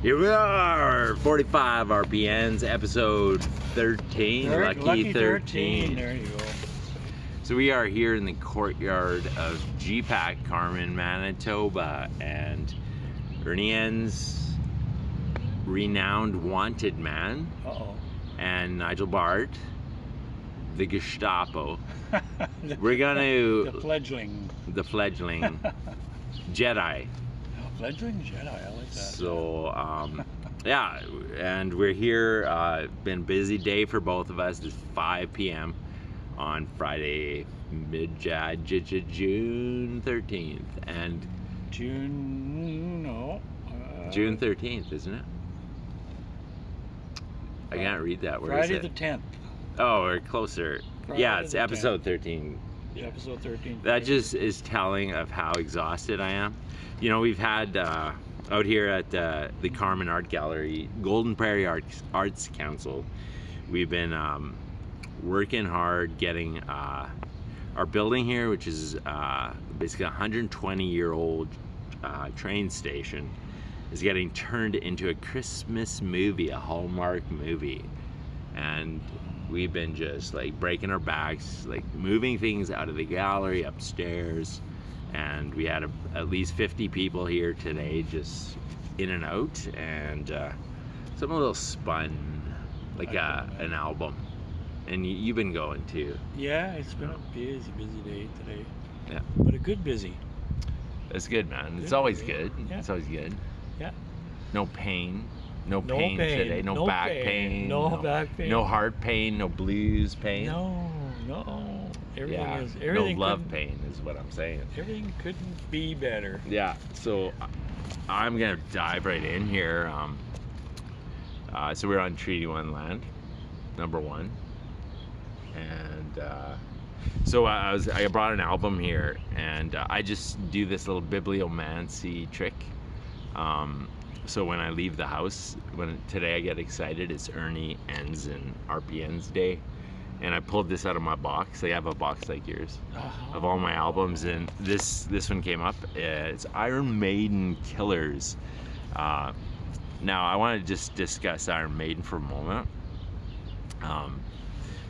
Here we are, 45 RPNs, episode 13, lucky 13. There you go. So we are here in the courtyard of GPAC, Carmen, Manitoba, and Ernie's renowned wanted man, and Nigel Bart, the Gestapo. We're gonna... The fledgling Jedi. Fledgling Jedi, I like that. So, yeah, and we're here. Been a busy day for both of us. It's 5 p.m. on Friday, June 13th, and June 13th, isn't it? I can't read that. Where Friday is it? the 10th. Oh, we're closer. Friday yeah, it's the episode 10th. 13. Yeah, episode 13. That just is telling of how exhausted I am. You know, we've had out here at the Carmen Art Gallery, Golden Prairie Arts Council, we've been working hard getting our building here, which is basically a 120-year-old train station, is getting turned into a Christmas movie, a Hallmark movie. And we've been just like breaking our backs, like moving things out of the gallery upstairs, and we had at least 50 people here today, just in and out, and some a little spun, like an album. And you've been going too. Yeah, it's been a busy day today. Yeah. But a good busy. It's good, man. It's Good, always yeah. good. Yeah. It's always good. Yeah. No pain. No pain today. No back pain. No back pain. No heart pain. No blues pain. No. Everything Yeah. is. Everything No love couldn't- pain is what I'm saying. Everything couldn't be better. Yeah. So I'm gonna dive right in here. So we're on Treaty 1 land, number 1, and so I brought an album here, and I just do this little bibliomancy trick. So when I leave the house, today I get excited, it's Ernie Ends and RPNs day, and I pulled this out of my box. I have a box like yours of all my albums, and this one came up. It's Iron Maiden Killers. Now I want to just discuss Iron Maiden for a moment.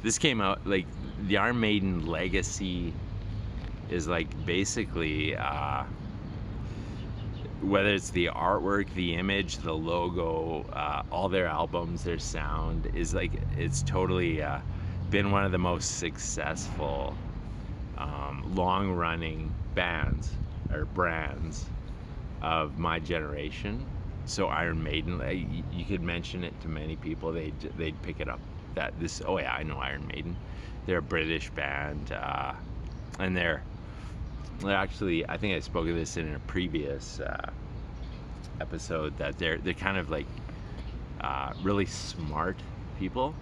This came out, like, the Iron Maiden legacy is like basically whether it's the artwork, the image, the logo, all their albums, their sound is like, it's totally been one of the most successful long-running bands or brands of my generation. So Iron Maiden, you could mention it to many people, they'd pick it up. Oh yeah, I know Iron Maiden. They're a British band, and they're actually, I think I spoke of this in a previous episode, that they're kind of like really smart people.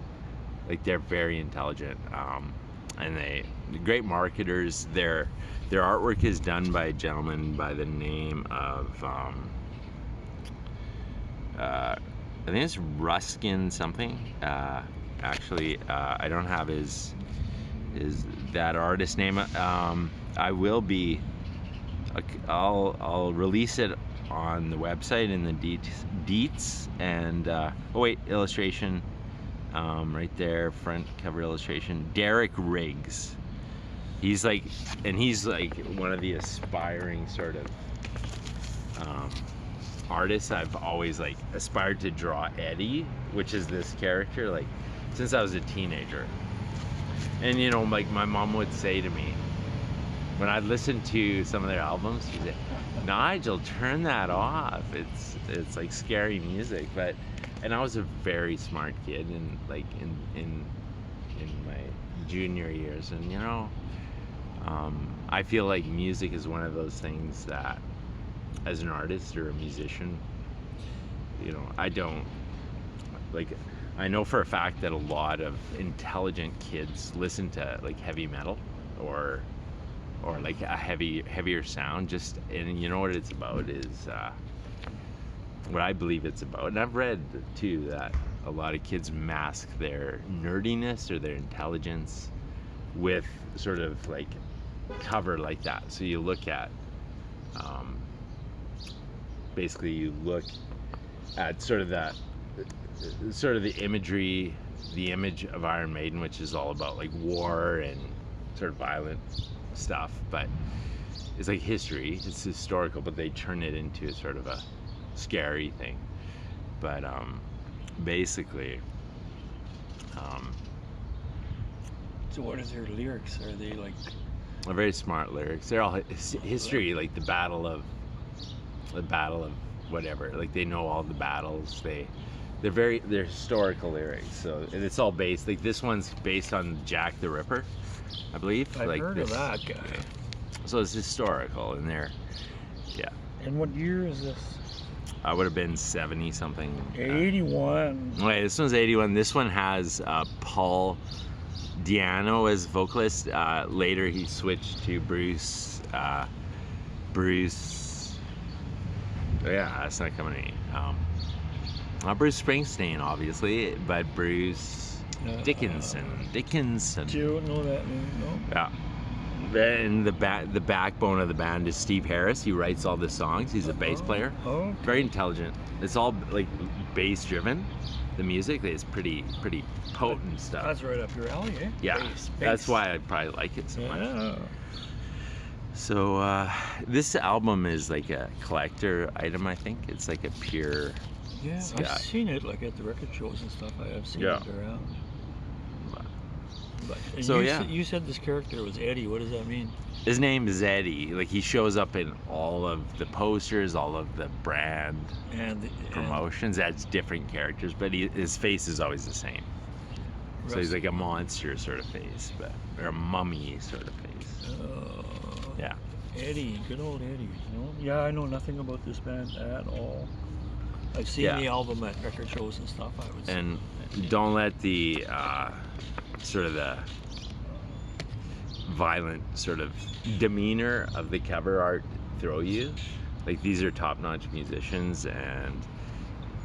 Like, they're very intelligent, and they're great marketers. Their artwork is done by a gentleman by the name of I think it's Ruskin something. Actually, I don't have his that artist name. I will be. I'll release it on the website in the deets, and oh wait, illustration, right there, front cover illustration. Derek Riggs. He's like one of the aspiring sort of artists. I've always like aspired to draw Eddie, which is this character, like, since I was a teenager. And you know, like, my mom would say to me when I'd listen to some of their albums, she'd say, "Nigel, turn that off. It's like scary music." And I was a very smart kid, and like in my junior years, and you know, I feel like music is one of those things that, as an artist or a musician, you know, I know for a fact that a lot of intelligent kids listen to like heavy metal or like a heavier sound, and you know what it's about is what I believe it's about. And I've read too that a lot of kids mask their nerdiness or their intelligence with sort of like cover like that. So you look at basically you look at sort of the imagery, the image of Iron Maiden, which is all about like war and sort of violent stuff, but it's like history, it's historical, but they turn it into sort of a scary thing. But basically, So what is their lyrics? Are they like? very smart lyrics. They're all history, like the battle of whatever. Like they know all the battles. They're historical lyrics. So and it's all based. Like this one's based on Jack the Ripper, I believe. I've like heard this, of that guy. yeah. So it's historical, and yeah. And what year is this? I would have been 70 something. 81. Wait, this one's 81. This one has Paul Diano as vocalist. Later he switched to Bruce. Yeah, that's not coming to me. Not Bruce Springsteen, obviously, but Bruce Dickinson. Do you know that name? No. Yeah. And the backbone of the band is Steve Harris. He writes all the songs. He's a bass player. Oh. Very intelligent. It's all like bass driven. The music is pretty potent stuff. That's right up your alley, eh? Yeah, Bass. that's why I probably like it so much. Yeah. So this album is like a collector item. I think it's like a pure. Yeah, It's I've got- seen it like at the record shows and stuff. I have seen Yeah. it around. But and So, you yeah. you said this character was Eddie. What does that mean? His name is Eddie. Like he shows up in all of the posters, all of the brand And promotions. That's different characters, but his face is always the same. So he's like a monster sort of face, or a mummy sort of face. Yeah. Eddie, good old Eddie. You know? Yeah, I know nothing about this band at all. I've seen Yeah. the album at record shows and stuff. I would say. And don't let the sort of the violent sort of demeanor of the cover art throw you. Like these are top-notch musicians, and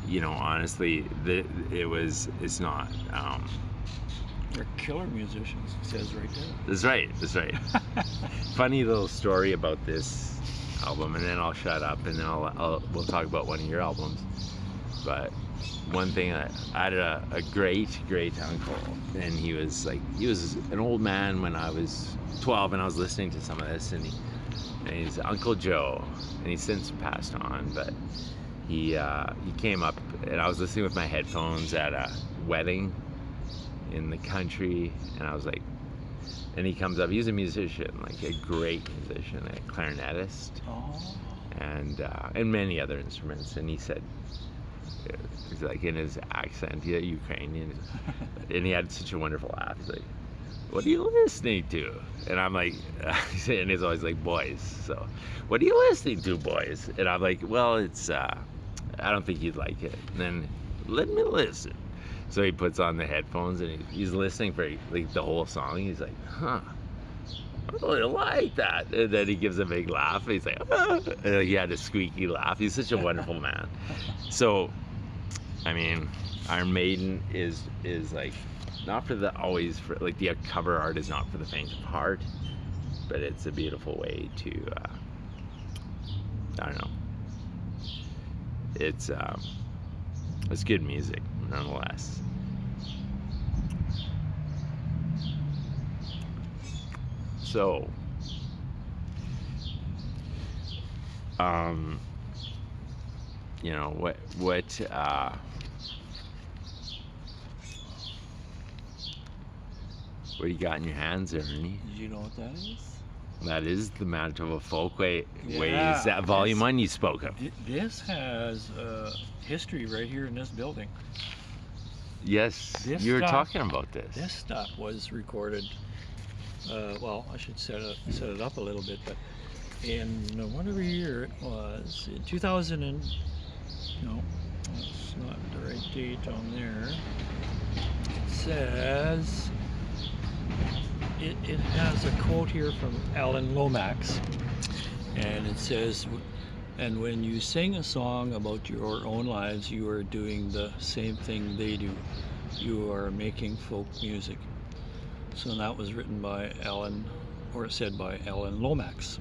you know, honestly, it's not. They're killer musicians. It says right there. That's right. That's right. Funny little story about this album, and then I'll shut up, and then we'll talk about one of your albums. But one thing, I had a great uncle, and he was an old man when I was 12, and I was listening to some of this, and he's Uncle Joe, and he's since passed on, but he came up, and I was listening with my headphones at a wedding in the country, and I was like, and he comes up, he's a musician, like a great musician, a clarinetist, and many other instruments, and he said, he's like in his accent, he's Ukrainian, and he had such a wonderful laugh. He's like, "What are you listening to?" And I'm like, and he's always like, "Boys." So, what are you listening to, boys? And I'm like, well, it's I don't think you'd like it. And then let me listen. So he puts on the headphones and he's listening for like the whole song. He's like, "Huh, I really like that." And then he gives a big laugh. He's like, "Ah." And he had a squeaky laugh. He's such a wonderful man. So, I mean, Iron Maiden is like not for the cover art is not for the faint of heart, but it's a beautiful way to I don't know. It's good music nonetheless. So, you know, what do you got in your hands there, Ernie? Did you know what that is? That is the Manitoba Folkways, Yeah, that volume one you spoke of. This has history right here in this building. Yes, This you were stuff- talking about this. This stuff was recorded. Well, I should set it up a little bit, but in whatever year it was, in 2000 and no, that's not the right date on there. It says it has a quote here from Alan Lomax, and it says, "And when you sing a song about your own lives, you are doing the same thing they do. You are making folk music." So that was written by said by Alan Lomax.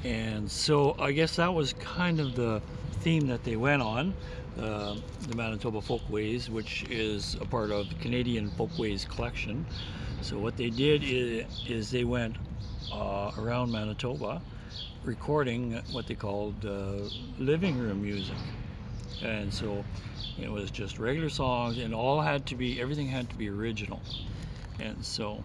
And so I guess that was kind of the theme that they went on, the Manitoba Folkways, which is a part of the Canadian Folkways collection. So what they did is they went around Manitoba recording what they called living room music. And so it was just regular songs, and everything had to be original. And so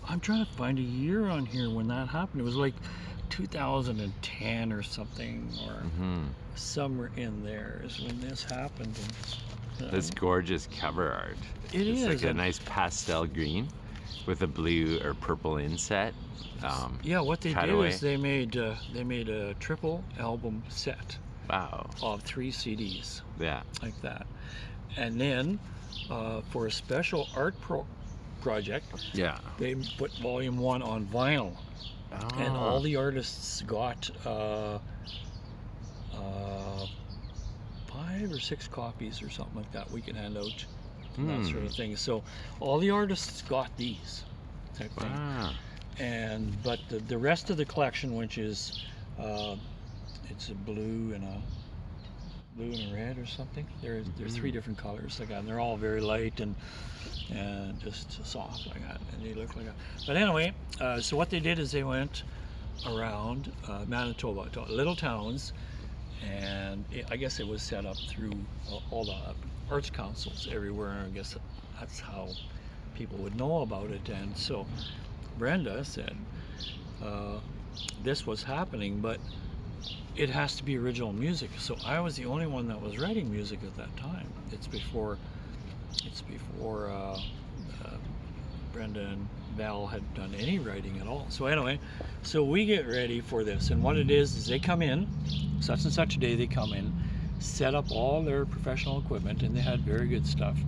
I'm trying to find a year on here when that happened. It was like 2010 or something, or somewhere in there is when this happened. And, this gorgeous cover art. It's like a nice pastel green with a blue or purple inset. Yeah, what they did is they made a triple album set. Wow. Of 3 CDs. Yeah. Like that. And then for a special art project, yeah, they put volume 1 on vinyl. And all the artists got 5 or 6 copies or something like that we can hand out, and that sort of thing. So all the artists got these type thing. But the rest of the collection, which is it's a blue and a red or something. There's 3 different colors like that, and they're all very light and just soft like that, and they look like that. But anyway, so what they did is they went around Manitoba to little towns, and I guess it was set up through all the arts councils everywhere, and I guess that's how people would know about it. And so Brenda said this was happening, but it has to be original music. So I was the only one that was writing music at that time. It's before Brenda and Val had done any writing at all. So anyway, so we get ready for this, and what it is they come in, such and such a day they come in, set up all their professional equipment, and they had very good stuff.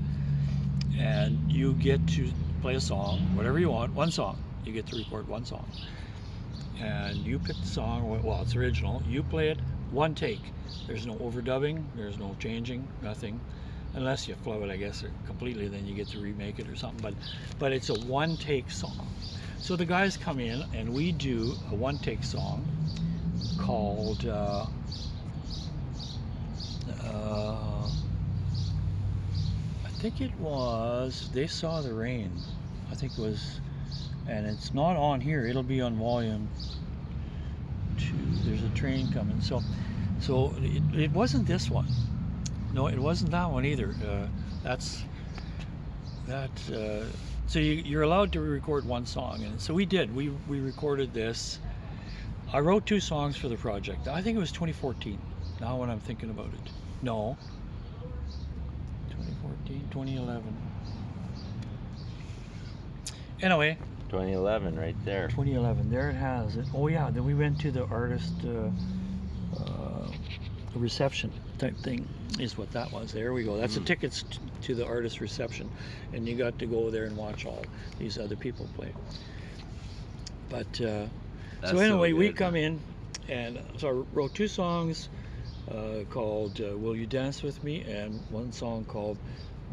And you get to play a song, whatever you want, one song. You get to record one song. And you pick the song, well, it's original, you play it, one take. There's no overdubbing, there's no changing, nothing. Unless you flub it, I guess, completely, then you get to remake it or something. But it's a one-take song. So the guys come in, and we do a one-take song called, I think it was They Saw the Rain. I think it was, and it's not on here, it'll be on volume 2. There's a train coming. So it wasn't this one. No, it wasn't that one either. So you're allowed to record one song, and so we did. We recorded this. I wrote 2 songs for the project. I think it was 2014. Now when I'm thinking about it. No. 2014, 2011. Anyway. 2011, right there. 2011, there it has it. Oh yeah, then we went to the artist reception type thing, is what that was. There we go. That's the tickets to the artist reception, and you got to go there and watch all these other people play. But so anyway, we come in, and so I wrote 2 songs called Will You Dance With Me, and one song called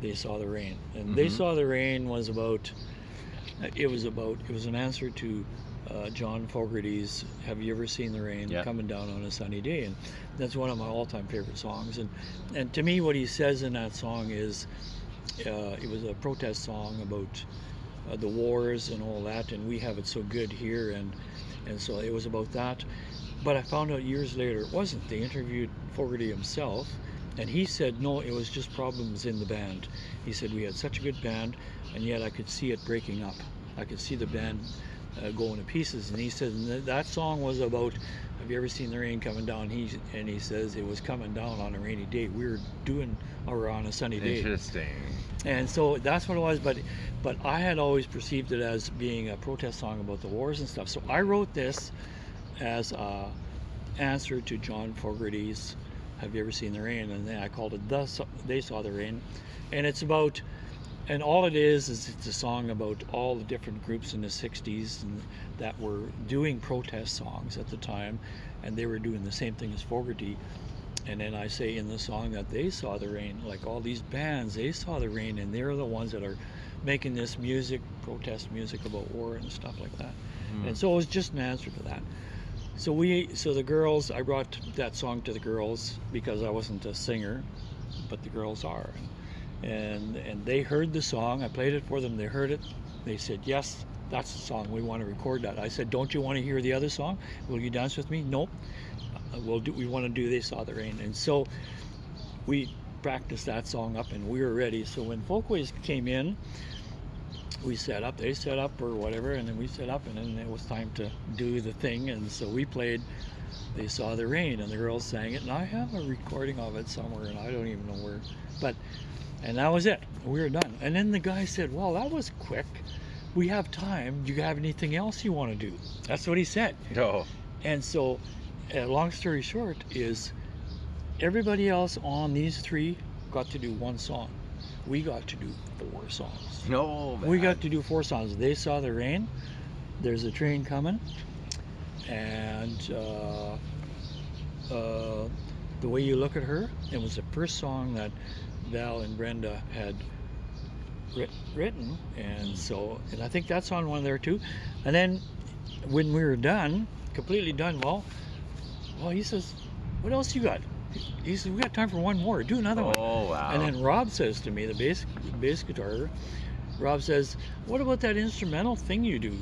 They Saw the Rain. And They Saw the Rain was about, it was an answer to John Fogerty's Have You Ever Seen the Rain Coming Down on a Sunny Day, and that's one of my all-time favorite songs. And to me, what he says in that song is it was a protest song about the wars and all that, and we have it so good here, and so it was about that. But I found out years later it wasn't. They interviewed Fogerty himself, and he said no, it was just problems in the band. He said we had such a good band, and yet I could see it breaking up. I could see the band going to pieces, and he said that song was about Have You Ever Seen the Rain Coming Down. He says it was coming down on a rainy day. We were on a sunny day. Interesting. And so that's what it was, but I had always perceived it as being a protest song about the wars and stuff. So I wrote this as a answer to John Fogerty's Have You Ever Seen the Rain, and then I called it They Saw the Rain. And it's about, and all it is it's a song about all the different groups in the 60s and that were doing protest songs at the time, and they were doing the same thing as Fogerty. And then I say in the song that they saw the rain, like all these bands, they saw the rain, and they're the ones that are making this music, protest music about war and stuff like that. And so it was just an answer to that. So the girls, I brought that song to the girls because I wasn't a singer, but the girls are, and they heard the song. I played it for them. They heard it. They said, yes, that's the song. We want to record that. I said, don't you want to hear the other song? Will you dance with me? Nope. We want to do They Saw the Rain. And so we practiced that song up, and we were ready. So when Folkways came in, we set up, they set up or whatever, and then we set up, and then it was time to do the thing. And so we played They Saw the Rain, and the girls sang it, and I have a recording of it somewhere, and I don't even know where. And that was it. We were done. And then the guy said, well, that was quick. We have time. Do you have anything else you want to do? That's what he said. Oh. And so, long story short, is everybody else on these three got to do one song. We got to do 4 songs. No, man. We got to do 4 songs. They Saw the Rain, There's a Train Coming, and The Way You Look at Her. It was the first song that Val and Brenda had written, and I think that's on one there too. And then when we were done, completely done, well, he says, what else you got? He said, we got time for one more. Do another one. Oh, wow. And then Rob says to me, the bass guitar, Rob says, what about that instrumental thing you do,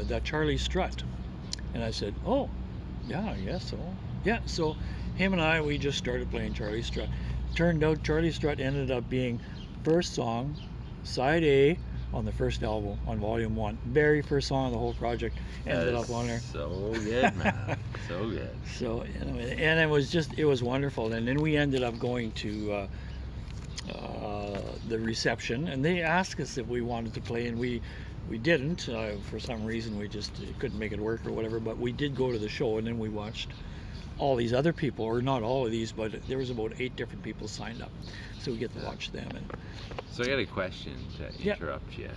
that Charlie Strut? And I said, oh, yeah, I guess so. Yeah, so him and I, we just started playing Charlie Strut. Turned out Charlie Strut ended up being first song, side A, on the first album, on volume 1. Very first song of the whole project ended up on there. So good, man. So good. So anyway, and it was wonderful. And then we ended up going to the reception, and they asked us if we wanted to play, and we didn't. For some reason, we just couldn't make it work or whatever. But we did go to the show, and then we watched all these other people, or not all of these, but there was about 8 different people signed up, so we get to watch them. And so I got a question to interrupt you.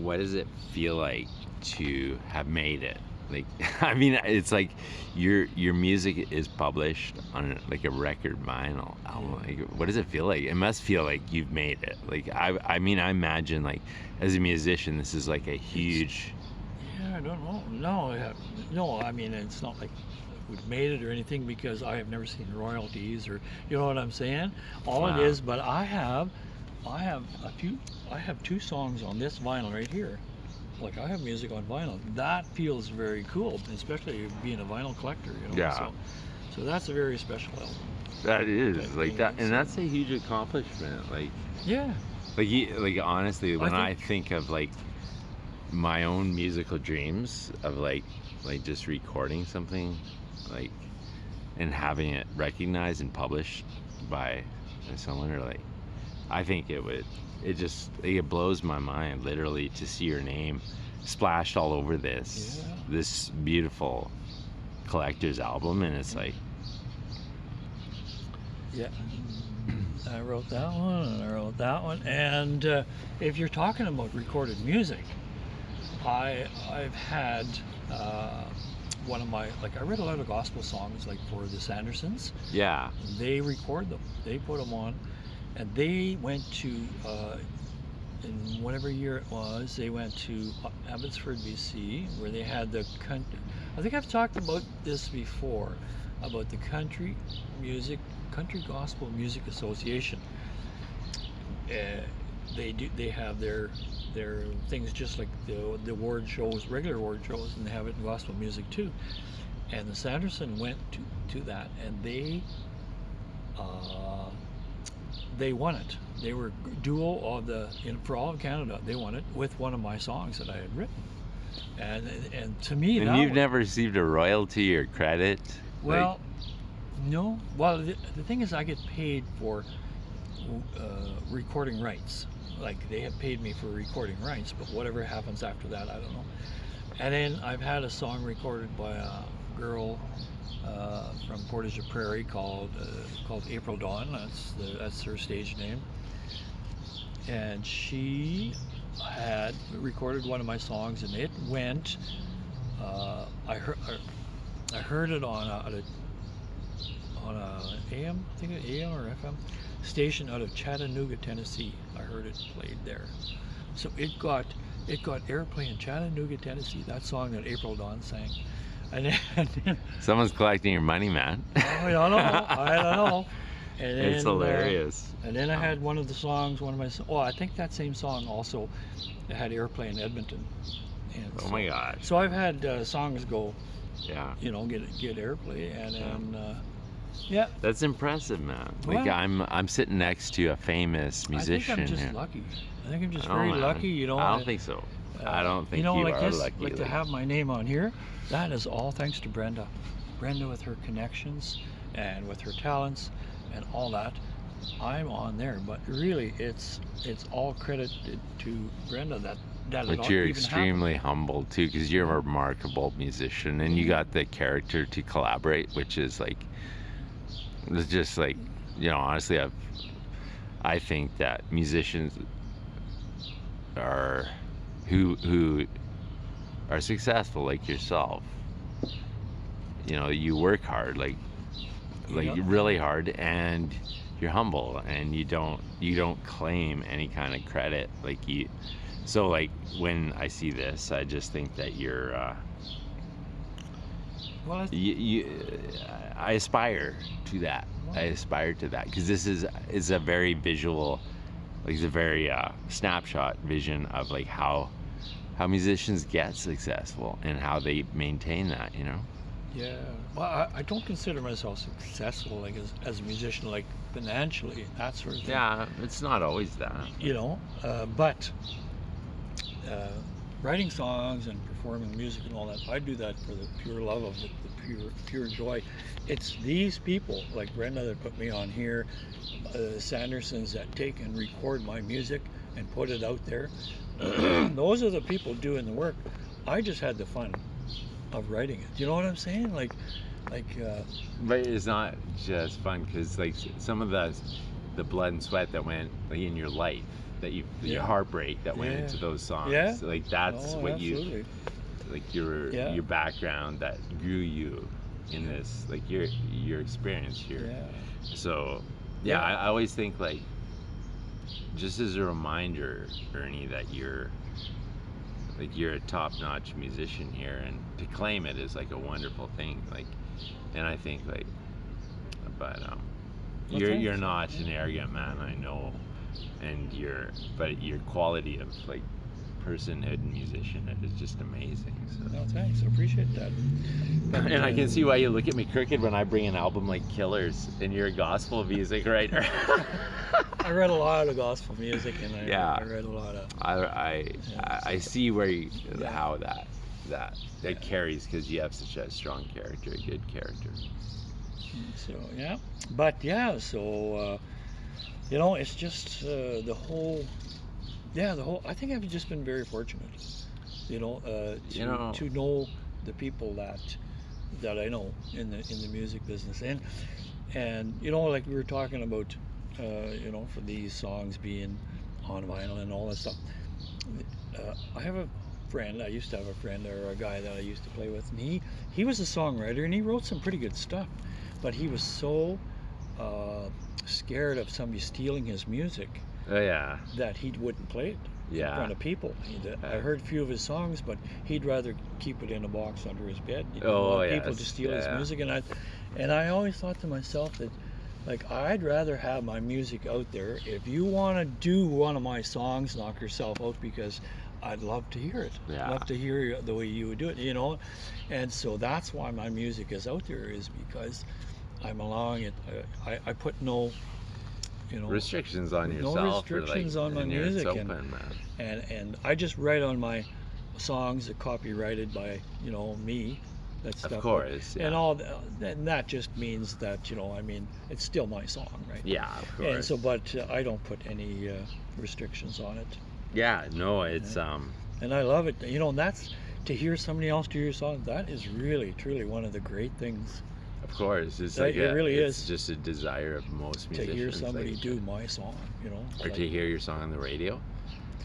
What does it feel like to have made it? Like, I mean, it's like your music is published on like a record vinyl album. Like, what does it feel like? It must feel like you've made it. Like, I mean, I imagine, like, as a musician, this is like a huge. Yeah, I don't know. No, I mean, it's not like we've made it or anything, because I have never seen royalties, or, you know what I'm saying? All Wow. it is, but I have 2 songs on this vinyl right here. Like, I have music on vinyl. That feels very cool, especially being a vinyl collector, you know. Yeah. So that's a very special album. That is like that, and that's a huge accomplishment. Like, Yeah. like honestly, when I think- think of like my own musical dreams of like just recording something, like, and having it recognized and published by someone, or like, I think it just, like, it blows my mind literally to see your name splashed all over this beautiful collector's album, and it's like, Yeah. I wrote that one, and I wrote that one. And if you're talking about recorded music, I've had one of my, like, I read a lot of gospel songs, like, for the Sandersons. yeah, They record them, they put them on, and they went to, in whatever year it was, they went to Abbotsford, BC, where they had the country. I think I've talked about this before, about the Country Gospel Music Association. They have their things just like the award shows, regular award shows, and they have it in gospel music too. And the Sanderson went to that, and they won it. They were duo of for all of Canada. They won it with one of my songs that I had written. And to me, and you've never received a royalty or credit. Well, no. Well, the thing is, I get paid for recording rights. Like, they have paid me for recording rights, but whatever happens after that, I don't know. And then I've had a song recorded by a girl from Portage la Prairie called April Dawn. That's her stage name. And she had recorded one of my songs, and it went. I heard it on a AM, I think AM or FM station out of Chattanooga, Tennessee. I heard it played there. So it got airplay in Chattanooga, Tennessee. That song that April Dawn sang. And then, Someone's collecting your money, man. I don't know. I don't know. And then, It's hilarious. And then I had one of the songs, I think that same song also had airplay in Edmonton. And Oh my God. So I've had songs go, Yeah. get airplay, and then, yeah. That's impressive, man. Like Well, I'm sitting next to a famous musician I think I'm just here. lucky. I think I'm just Oh, very man. lucky, I don't think so. I don't think you like are this, lucky. like to have my name on here, that is all thanks to Brenda. Brenda with her connections and with her talents and all that. I'm on there, but really it's all credited to Brenda that But you're extremely humble too, because you're a remarkable musician, and you got the character to collaborate, which is like, it's just like, honestly, I think that musicians are who are successful like yourself. You work hard, like really hard, and you're humble, and you don't claim any kind of credit, like you. So like when I see this, I just think that you're Well, I aspire to that. I aspire to that, because this is a very visual, like it's a very snapshot vision of like how musicians get successful and how they maintain that. yeah. Well, I don't consider myself successful, like as a musician, like financially, that sort of thing. Yeah, it's not always that. But writing songs and performing music and all that, I do that for the pure love of it, the pure joy. It's these people like Brenda that put me on here, Sandersons that take and record my music and put it out there. Those are the people doing the work. I just had the fun of writing it. You know what I'm saying? But it's not just fun, because like some of the blood and sweat that went like in your life, that your heartbreak that went into those songs. Yeah. Like that's what absolutely. you, like your background that grew you in this, like your experience here. Yeah. So Yeah. I always think, like, just as a reminder, Ernie, that you're a top-notch musician here, and to claim it is like a wonderful thing. Like, and I think like, but you're not an arrogant man, I know, and but your quality of like personhood and musicianship is just amazing. So. No, thanks. I appreciate that. But, And I can see why you look at me crooked when I bring an album like Killers, and you're a gospel music writer. I read a lot of gospel music, and I read a lot of. I see where how that carries, because you have such a strong character, a good character. So it's just the whole. I think I've just been very fortunate, to know the people that I know in the music business, and like we were talking about, for these songs being on vinyl and all that stuff. I have a friend. I used to have a friend, or a guy that I used to play with, and he was a songwriter, and he wrote some pretty good stuff, but he was so scared of somebody stealing his music. Oh yeah. That he wouldn't play it in front of people. I heard a few of his songs, but he'd rather keep it in a box under his bed. He didn't want people to steal his music, and I always thought to myself that, like, I'd rather have my music out there. If you want to do one of my songs, knock yourself out, because I'd love to hear it. Yeah. Love to hear the way you would do it, and so that's why my music is out there, is because I'm allowing it. I put no restrictions on yourself. No restrictions on my music, it's open, man. And I just write on my songs that copyrighted by me. That stuff. Of course. Yeah. And all and that just means that it's still my song, right? Yeah, of course. And so, but I don't put any restrictions on it. Yeah, no, it's And I love it. And that's, to hear somebody else do your song. That is really, truly one of the great things. Of course, it's it really it's is. Just a desire of most musicians. To hear somebody do my song, or to hear your song on the radio,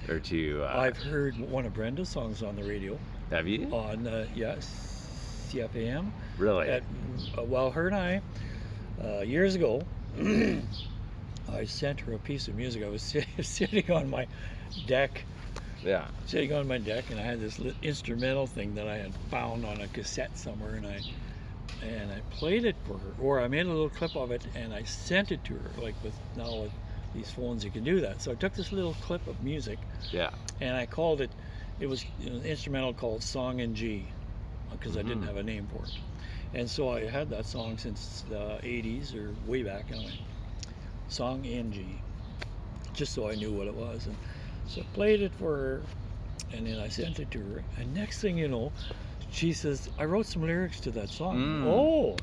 or to. I've heard one of Brenda's songs on the radio. Have you? On CFAM. Really? Her and I, years ago, I sent her a piece of music. I was sitting on my deck Yeah. sitting on my deck, and I had this instrumental thing that I had found on a cassette somewhere, and I played it for her, or I made a little clip of it and I sent it to her. Like with these phones, you can do that. So I took this little clip of music, Yeah. and I called it. It was an instrumental called "Song in G," because I didn't have a name for it. And so I had that song since the '80s or way back anyway. Song in G, just so I knew what it was. And so I played it for her, and then I sent it to her. And next thing you know, she says, "I wrote some lyrics to that song." Oh,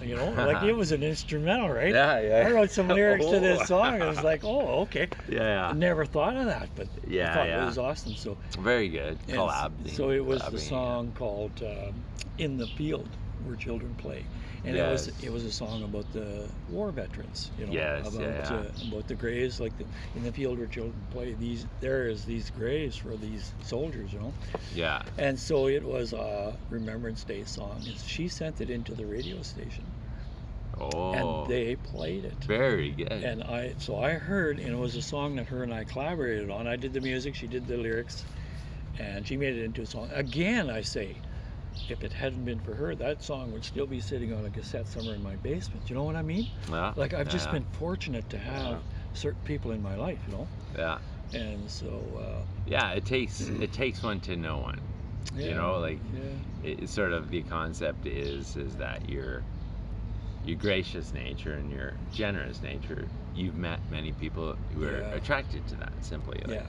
you know, like it was an instrumental, right? Yeah, yeah. I wrote some lyrics to this song. I was like, oh, okay. Yeah. I never thought of that, but Yeah, I thought yeah. it was awesome. So Very good. and Collab. so it was the song called "In the Field Where Children Play," and Yes. it was a song about the war veterans. You know, Yes, about the graves, like in the field where children play. There is these graves for these soldiers. You know. Yeah. And so it was a Remembrance Day song. And she sent it into the radio station, Oh. and they played it. Very good. And I heard, and it was a song that her and I collaborated on. I did the music, she did the lyrics, and she made it into a song. Again, I say, if it hadn't been for her, that song would still be sitting on a cassette somewhere in my basement. You know what I mean? Yeah. Like I've just been fortunate to have certain people in my life, you know. Yeah. And so. Yeah, it takes one to know one. Yeah, you know, like yeah. it's sort of the concept is that your gracious nature and your generous nature, you've met many people who are attracted to that. Simply, like,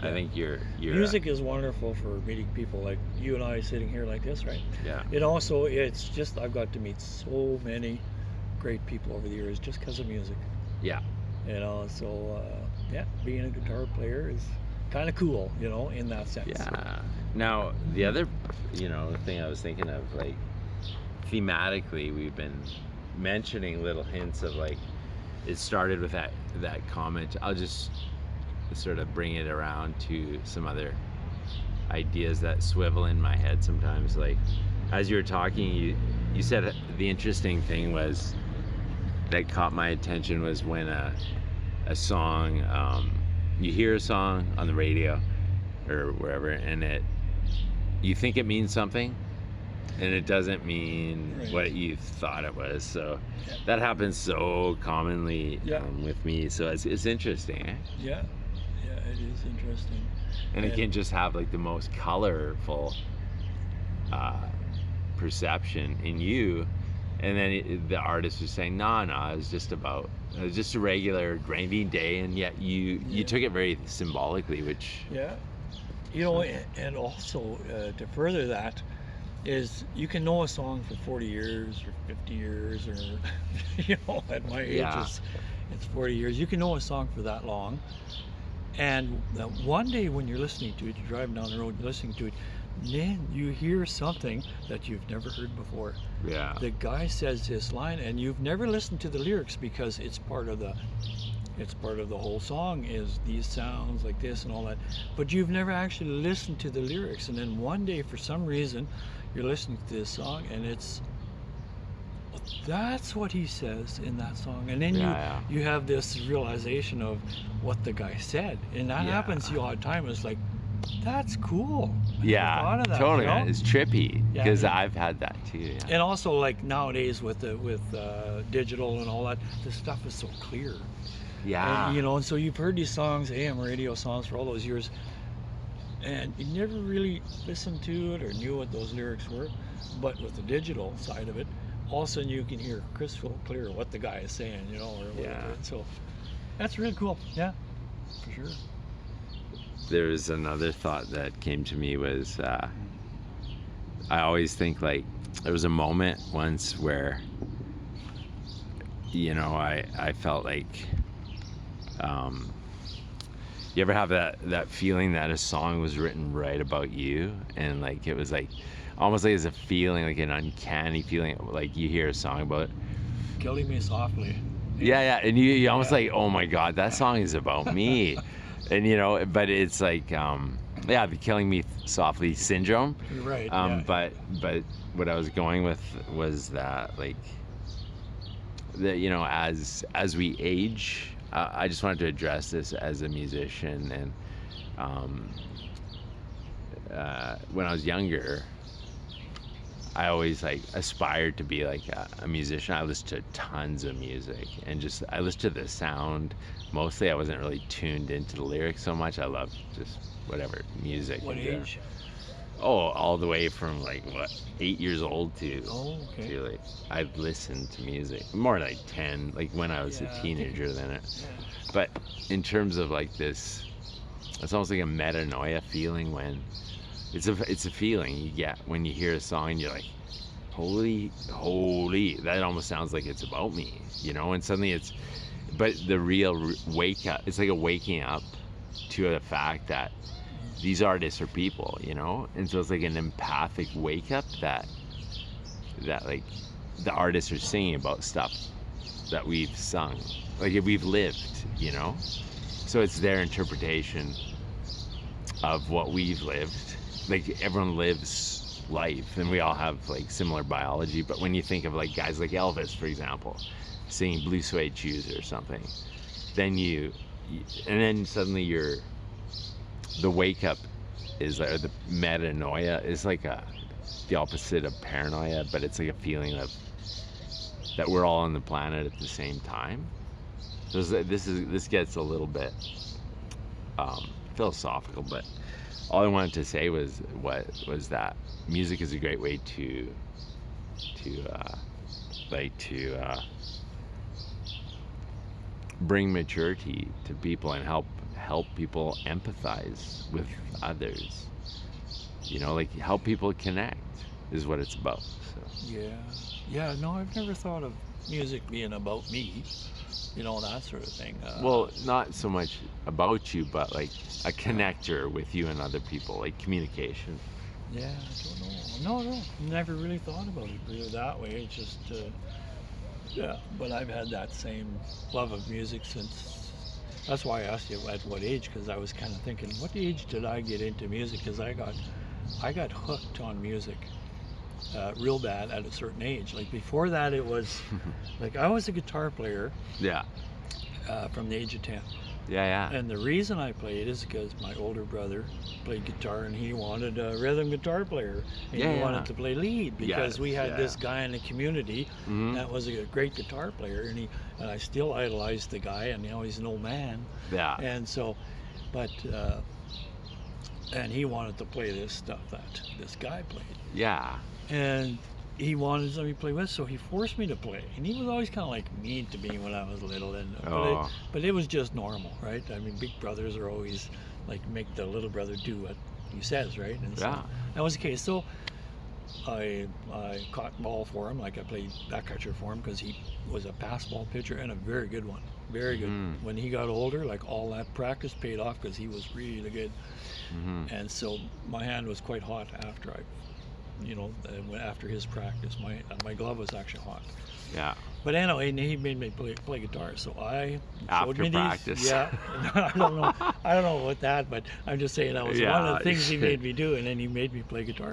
I think you're music is wonderful for meeting people like you and I sitting here like this, right? Yeah. And also, it's just I've got to meet so many great people over the years just because of music. Yeah. You know, so being a guitar player is kind of cool, you know, in that sense. Yeah. Now the other, thing I was thinking of, like, thematically, we've been mentioning little hints of, like, it started with that comment. I'll just sort of bring it around to some other ideas that swivel in my head sometimes. Like, as you were talking, you said the interesting thing was that caught my attention was when a song, you hear a song on the radio or wherever, and you think it means something, and it doesn't mean what you thought it was. So that happens so commonly with me. So it's interesting. Eh? Yeah, it is interesting. And it can just have like the most colorful perception in you, and then the artist was saying, no, it was just a regular rainy day, and yet you took it very symbolically, which and also to further that is you can know a song for 40 years or 50 years or at my age it's 40 years. You can know a song for that long, and one day when you're listening to it, you're driving down the road listening to it, then you hear something that you've never heard before. Yeah. The guy says this line and you've never listened to the lyrics because it's part of the whole song is these sounds like this and all that, but you've never actually listened to the lyrics. And then one day, for some reason, you're listening to this song and that's what he says in that song, and then you have this realization of what the guy said, and that happens to you all the time. It's like, that's cool. I never thought of that, totally. you know? It's trippy because I've had that too. Yeah. And also, like nowadays with digital and all that, the stuff is so clear. Yeah. And, and so you've heard these songs, AM radio songs, for all those years, and you never really listened to it or knew what those lyrics were. But with the digital side of it, all of a sudden you can hear crystal clear what the guy is saying, or whatever. Yeah. So that's really cool. Yeah, for sure. There's another thought that came to me was I always think, like, there was a moment once where I felt like you ever have that feeling that a song was written right about you, and like it was like almost like it's a feeling, like an uncanny feeling, like you hear a song about Killing Me Softly. Yeah, and you almost like, oh my God, that song is about me. And but it's like the Killing Me Softly syndrome. You're right. But what I was going with was that, like, as we age, I just wanted to address this as a musician, and when I was younger, I always like aspired to be like a musician. I listened to tons of music and just I listened to the sound. Mostly, I wasn't really tuned into the lyrics so much. I loved just whatever music. What in age? Oh, all the way from like what 8 years old to Oh, okay. to like I listened to music more like 10, like when I was Yeah, a I think teenager than it. Yeah. But in terms of like this, it's almost like a metanoia feeling when it's a feeling you get when you hear a song and you're like, holy, that almost sounds like it's about me, you know? And suddenly but the real wake up, it's like a waking up to the fact that these artists are people, you know? And so it's like an empathic wake up that like the artists are singing about stuff that we've sung, like if we've lived, you know? So it's their interpretation of what we've lived. Like everyone lives life and we all have like similar biology, but when you think of like guys like Elvis, for example, singing Blue Suede Shoes or something, then and then suddenly the wake up is, or the metanoia is like the opposite of paranoia, but it's like a feeling of that we're all on the planet at the same time. So this gets a little bit philosophical, but all I wanted to say was that music is a great way to bring maturity to people and help people empathize with others. You know, like help people connect is what it's about. So. Yeah. No, I've never thought of music being about me. You know, that sort of thing. Well, not so much about you, but like a connector with you and other people, like communication. Yeah, I don't know. No, never really thought about it really that way. It's just, yeah. But I've had that same love of music since. That's why I asked you at what age, because I was kind of thinking, what age did I get into music? Because I got hooked on music real bad at a certain age. Like before that, it was like I was a guitar player. Yeah. From the age of 10. Yeah. And the reason I played is because my older brother played guitar and he wanted a rhythm guitar player and he wanted to play lead because we had this guy in the community that was a great guitar player and I still idolized the guy, and now he's an old man. Yeah. And so, but and he wanted to play this stuff that this guy played. Yeah. And he wanted somebody to play with, so he forced me to play. And he was always kind of like mean to me when I was little, and but it was just normal, right? I mean, big brothers are always like make the little brother do what he says, right? And so that was the case. So I caught ball for him, like I played backcatcher for him because he was a pass ball pitcher and a very good one, very good. When he got older, like all that practice paid off because he was really good. And so my hand was quite hot after after his practice. My glove was actually hot. Yeah. But anyway, he made me play guitar, so I showed after me practice. These. Yeah. I don't know what that, but I'm just saying that was one of the things he made me do, and then he made me play guitar.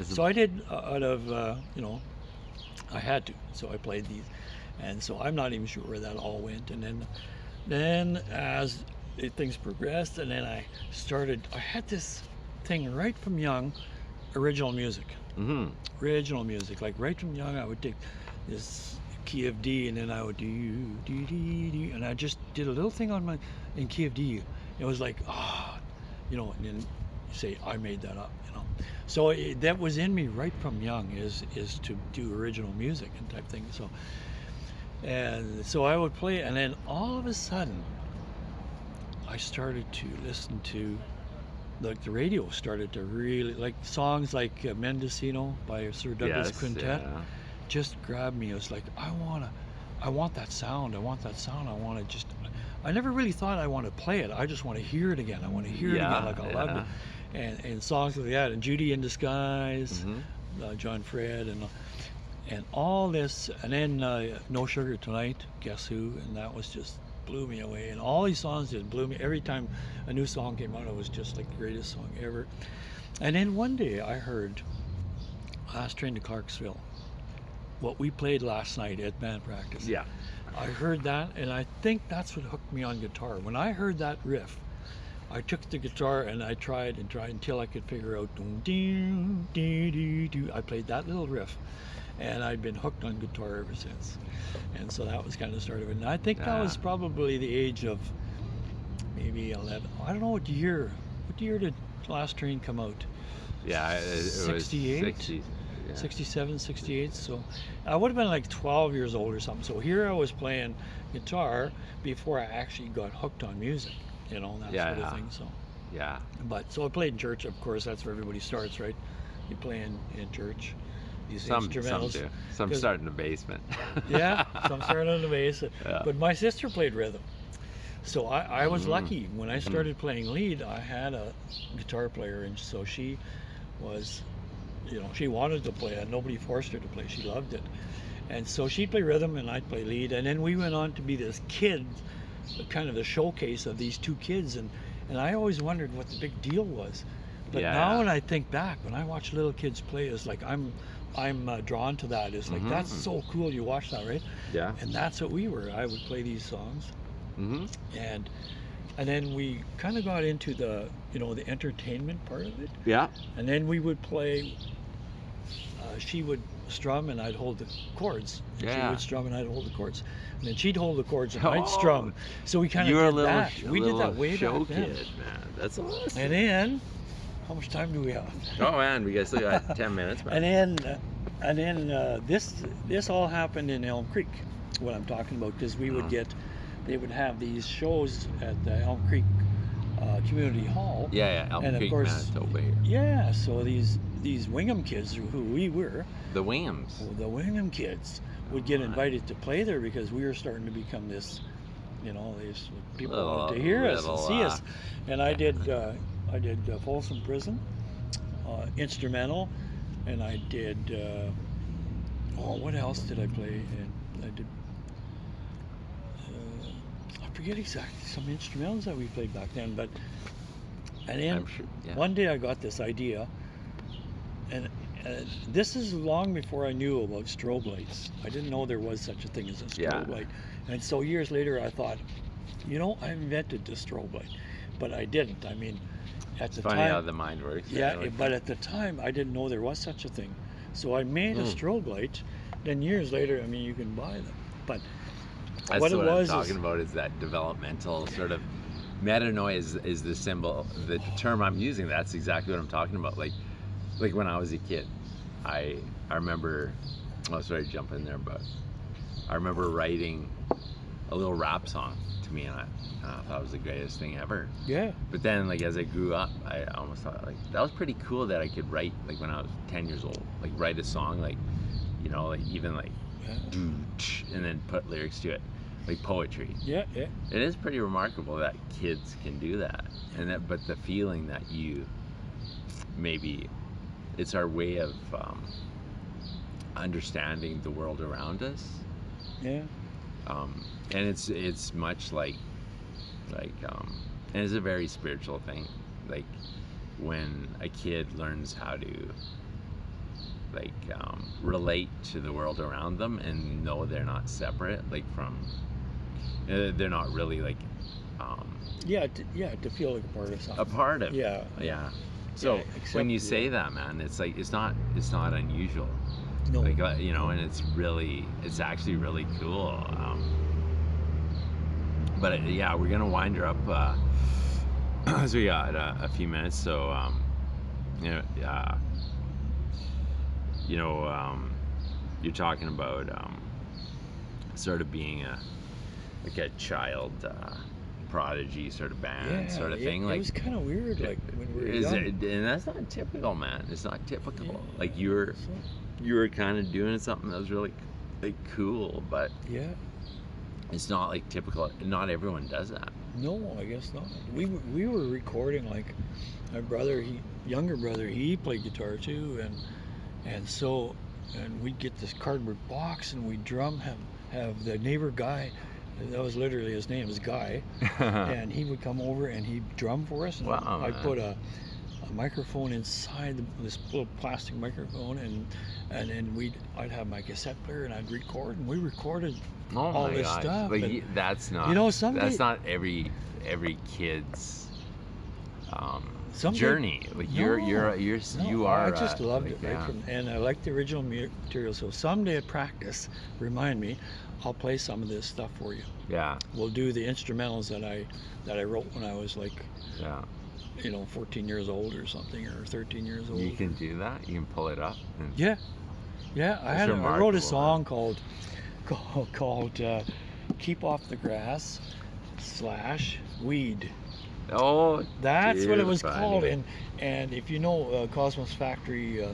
So I did out of I had to. So I played these, and so I'm not even sure where that all went. And then as things progressed, and then I had this thing right from young. Original music. Original music. Like right from young, I would take this key of D, and then I would do, and I just did a little thing in key of D. It was like, and then you say, I made that up, So that was in me right from young, is to do original music and type thing. So I would play, and then all of a sudden, I started to listen to. Like the radio started to really like songs like Mendocino by Sir Douglas Quintet just grabbed me. It was like I want that sound. I want to I never really thought I want to play it. I just want to hear it again. I want to hear it again. Like I loved it. And songs like that, and Judy in Disguise, John Fred, and all this, and then No Sugar Tonight, Guess Who, and that was just blew me away. And all these songs just blew me. Every time a new song came out, it was just like the greatest song ever. And then one day I heard Last Train to Clarksville, what we played last night at band practice. Yeah. I heard that, and I think that's what hooked me on guitar. When I heard that riff, I took the guitar and I tried and tried until I could figure out doom, doo, doo, doo, doo. I played that little riff, and I'd been hooked on guitar ever since. And so that was kind of the start of it. And I think that was probably the age of maybe 11. I don't know what year. What year did Last Train come out? Yeah, it was 68? 60. Yeah. 67, 68. So I would have been like 12 years old or something. So here I was playing guitar before I actually got hooked on music, that sort of thing. So yeah. But so I played in church, of course. That's where everybody starts, right? You play in church. These Some instrumentals. do. Some start in the basement. Yeah, some start on the bass. Yeah. But my sister played rhythm. So I was lucky. When I started playing lead, I had a guitar player, and so she was, she wanted to play it. Nobody forced her to play. She loved it. And so she'd play rhythm and I'd play lead. And then we went on to be this kid, kind of the showcase of these two kids. And I always wondered what the big deal was. But now when I think back, when I watch little kids play, it's like I'm drawn to that. It's like, that's so cool. You watch that, right? Yeah. And that's what we were. I would play these songs. And then we kind of got into the the entertainment part of it. Yeah. And then we would play. She would strum and I'd hold the chords. Yeah. She would strum and I'd hold the chords. And then she'd hold the chords and I'd strum. So we kind of did that. We did that way show back then. kid, man. That's awesome. And then, how much time do we have? Oh man, we still got 10 minutes. Man. And then this all happened in Elm Creek. What I'm talking about, because we would they would have these shows at the Elm Creek Community Hall. Yeah, Elm and Creek, of course, Manitoba here. Yeah, so these Wingham kids, who we were, The Winghams. the Wingham kids, would get invited to play there because we were starting to become this, these people wanted to hear us and see us. And I did Folsom Prison, instrumental, and I did. What else did I play? And I did. I forget exactly some instrumentals that we played back then, but and then I'm sure, one day I got this idea, and this is long before I knew about strobe lights. I didn't know there was such a thing as a strobe light, and so years later I thought, I invented the strobe light, but I didn't. I mean, at the funny time, how the mind works. Yeah, but at the time I didn't know there was such a thing, so I made a strobe light. Then years later, I mean, you can buy them, but That's what it was I'm talking about is that developmental sort of metanoia is the symbol, the term I'm using. That's exactly what I'm talking about. Like when I was a kid, I remember. Oh, sorry to jump in there, but I remember writing a little rap song to me, and I thought it was the greatest thing ever. Yeah. But then, as I grew up, I almost thought that was pretty cool that I could write when I was 10 years old, write a song even and then put lyrics to it. Like poetry. Yeah. It is pretty remarkable that kids can do that, but the feeling that maybe it's our way of understanding the world around us. Yeah. And it's much and it's a very spiritual thing. Like when a kid learns how to relate to the world around them and know they're not separate, from. They're not really to feel like a part of something. a part of Yeah. So when you say that, man, it's not unusual. No. And it's actually really cool. But we're gonna wind her up as we got a few minutes. So you're talking about sort of being a child prodigy sort of band sort of thing. It was kind of weird, when we were young. And that's not typical, man. It's not typical. You were kind of doing something that was really cool, but it's not typical. Not everyone does that. No, I guess not. We were recording my brother, younger brother, he played guitar too, and we'd get this cardboard box and we'd have the neighbor Guy. That was literally his name, is Guy, and he would come over and he'd drum for us. And I'd put a microphone inside this little plastic microphone, and then I'd have my cassette player and I'd record, and we recorded all this stuff. That's not someday, that's not every kid's Someday- journey. Like No, you are. I just loved like, it right yeah. from, and I like the original material. So someday at practice, remind me, I'll play some of this stuff for you. Yeah, We'll do the instrumentals that I wrote when I was like, yeah. 14 years old or something, or 13 years old. You can do that. You can pull it up. And Yeah, yeah. I wrote remarkable, a song called "Keep Off the Grass / Weed." Oh, That's what it was dude, called. buddy. And if you know Cosmos Factory,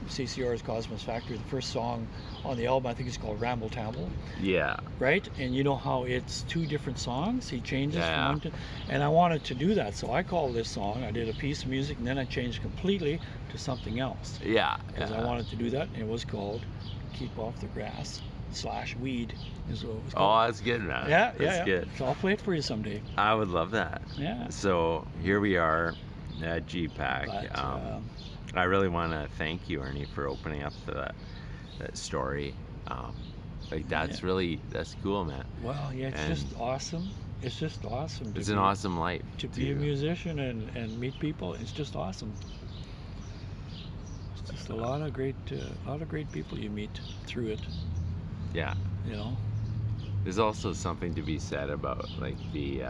CCR's Cosmos Factory, the first song on the album, I think it's called Ramble Tamble, Yeah, right? And you know how it's two different songs? He changes Yeah. from one to, and I wanted to do that, so I called this song, I did a piece of music, and then I changed completely to something else. yeah. Because I wanted to do that, and it was called Keep Off the Grass / Weed, is what it was called. Oh, that's good, man. Yeah, That's good. So I'll play it for you someday. I would love that. Yeah. So here we are at GPAC. But, I really want to thank you, Ernie, for opening up that story. Like that's cool, man. well, yeah, it's and- just awesome. It's just awesome. It's an awesome life. to be a musician and meet people. It's just awesome. It's just a lot of great people you meet through it. Yeah. You know. There's also something to be said about like the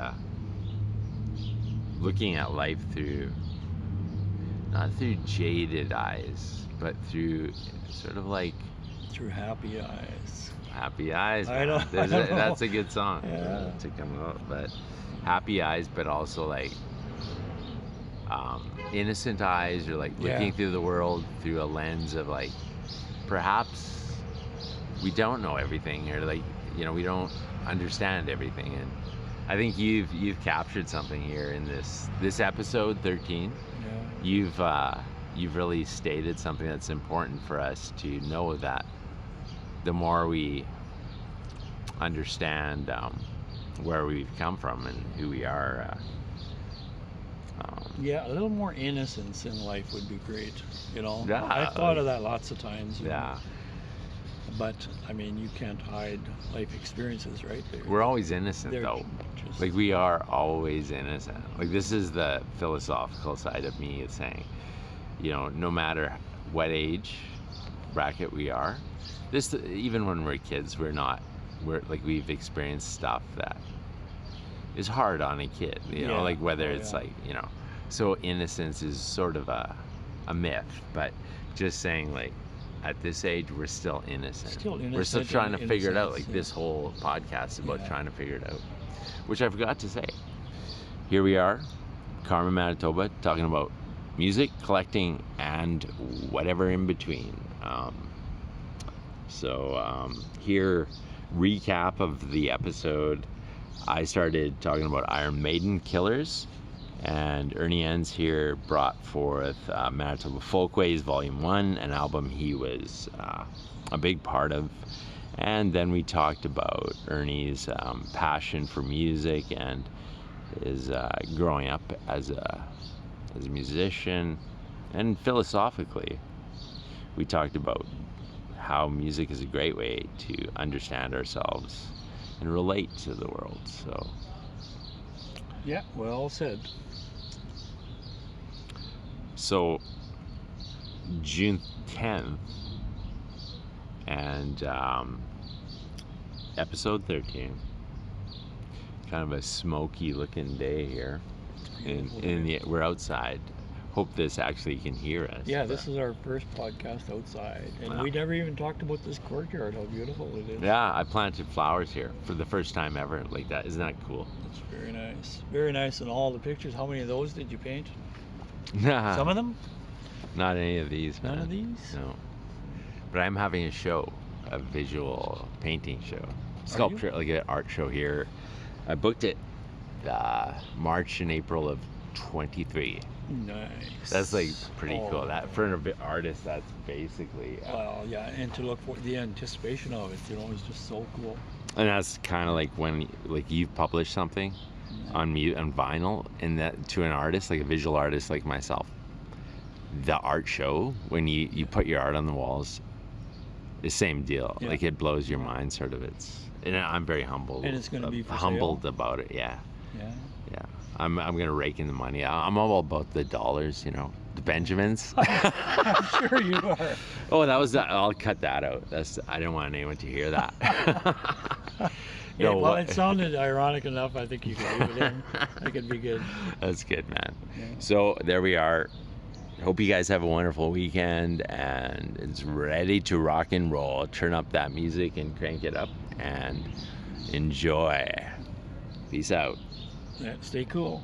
looking at life through not through jaded eyes, but through sort of like Through happy eyes. happy eyes. I Man. know, I know. That's a good song Yeah. to come out, but happy eyes, but also like innocent eyes, or like looking Yeah. through the world through a lens of like perhaps we don't know everything, or like we don't understand everything. And I think you've captured something here in this episode 13. Yeah. You've really stated something that's important for us to know, that the more we understand where we've come from and who we are, Yeah, a little more innocence in life would be great. Yeah, I've thought of that lots of times. yeah, But I mean, you can't hide life experiences, right? we're always innocent They're though. just- Like we are always innocent. Like this is the philosophical side of me, is saying, no matter what age bracket we are, even when we're kids, we're like, we've experienced stuff that is hard on a kid, Yeah. like whether Oh, it's yeah. like, so innocence is sort of a myth, but just saying, like, at this age we're still innocent. Still We're still innocent trying in to figure it out. innocence, Like yeah. this whole podcast is about Yeah. trying to figure it out, which I forgot to say. Here we are, Carmen, Manitoba, talking about music, collecting, and whatever in between. Here, recap of the episode. I started talking about Iron Maiden Killers, and Ernie Enns here brought forth Manitoba Folkways Volume 1, an album he was a big part of. And then we talked about Ernie's passion for music and his growing up as a musician. And philosophically, we talked about how music is a great way to understand ourselves and relate to the world. So Yeah, well said. June 10th and episode 13. Kind of a smoky looking day here. We're outside. Hope this actually can hear us. Yeah, this is our first podcast outside, and Wow. we never even talked about this courtyard, how beautiful it is. Yeah, I planted flowers here for the first time ever. Like that, isn't that cool? It's very nice. Very nice, and all the pictures. How many of those did you paint? Some Some of them? Not any of these, man. None of these? No. But I'm having a show, a visual painting show, sculpture, like an art show here. I booked it March and April of 23. Nice. That's like pretty Oh. cool. That for an artist, that's basically, Well, yeah, and to look for the anticipation of it, is just so cool. and that's kind of like when like you publish something on vinyl, and that to an artist, like a visual artist like myself, the art show when you put your art on the walls, the same deal. Yeah. Like it blows your mind, sort of. And I'm very humbled. And it's gonna be for humbled sale? about it. Yeah, Yeah. yeah. I'm gonna rake in the money. I'm all about the dollars, you know, the Benjamins. I'm sure you are. Oh, that was. I'll cut that out. I didn't want anyone to hear that. Yeah, No, well, what- it sounded ironic enough. I think you could leave it in. It could be good. That's good, man. Yeah. So there we are. Hope you guys have a wonderful weekend, and it's ready to rock and roll. Turn up that music and crank it up and enjoy. Peace out. Yeah, stay cool.